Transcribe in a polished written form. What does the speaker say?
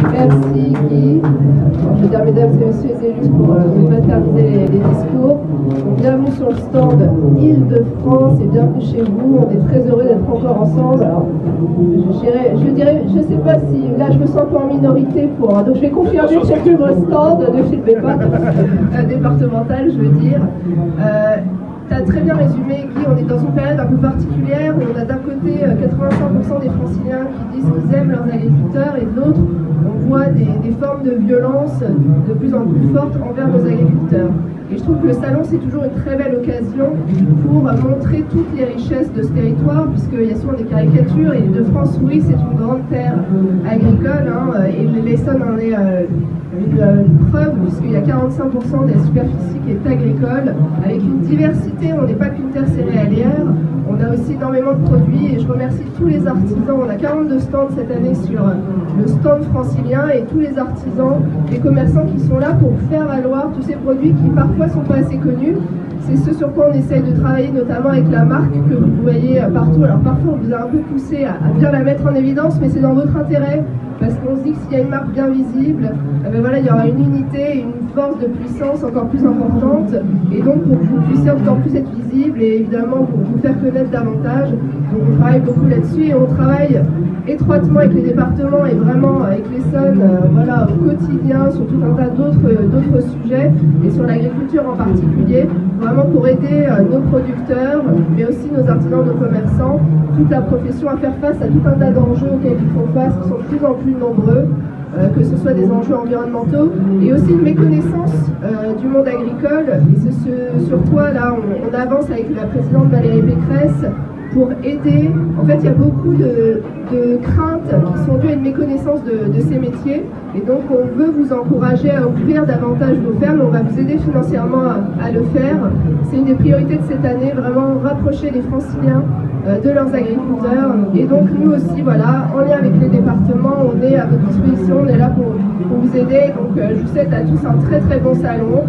Merci Guy. Je veux dire mesdames et messieurs les élus pour materniser les discours. Donc, bienvenue sur le stand Île-de-France et bienvenue chez vous. On est très heureux d'être encore ensemble. Alors, je sais pas si là je me sens un peu en minorité donc je vais confirmer que c'est le stand, ne filmez pas, départemental je veux dire. Tu as très bien résumé, Guy, on est dans une période un peu particulière où on a d'un côté 85% des Franciliens qui disent qu'ils aiment leurs agriculteurs et de l'autre, on voit des formes de violence de plus en plus fortes envers nos agriculteurs. Et je trouve que le salon, c'est toujours une très belle occasion pour montrer toutes les richesses de ce territoire, puisqu'il y a souvent des caricatures, et l'Île-de-France, oui, c'est une grande terre agricole, hein, et l'Essonne en est une preuve, puisqu'il y a 45% de la superficie qui est agricole, avec une diversité, on n'est pas qu'une terre céréalière, on a aussi énormément de produits, et je remercie tous les artisans, on a 42 stands cette année sur le stand francilien, et tous les artisans, les commerçants qui sont là pour faire valoir tous ces produits qui parfois sont pas assez connus. C'est ce sur quoi on essaye de travailler, notamment avec la marque que vous voyez partout. Alors parfois on vous a un peu poussé à bien la mettre en évidence, mais c'est dans votre intérêt, parce qu'on se dit que s'il y a une marque bien visible, ben voilà, il y aura une unité, une force de puissance encore plus importante, et donc pour que vous puissiez encore plus être visible, et évidemment pour vous faire connaître davantage. Donc on travaille beaucoup là-dessus, et on travaille étroitement avec les départements et vraiment avec l'Essonne, voilà, au quotidien sur tout un tas d'autres sujets, et sur l'agriculture en particulier, vraiment pour aider nos producteurs, mais aussi nos artisans, nos commerçants, toute la profession à faire face à tout un tas d'enjeux auxquels ils font face, qui sont de plus en plus nombreux, que ce soit des enjeux environnementaux, et aussi une méconnaissance du monde agricole. Et c'est sur toi, là, on avance avec la présidente Valérie Pécresse, pour aider. En fait, il y a beaucoup de craintes qui sont dues à une méconnaissance de ces métiers, et donc on veut vous encourager à ouvrir davantage vos fermes. On va vous aider financièrement à le faire. C'est une des priorités de cette année, vraiment rapprocher les Franciliens de leurs agriculteurs, et donc nous aussi, voilà, en lien avec les départements, on est à votre disposition, on est là pour vous aider. Donc je vous souhaite à tous un très très bon salon.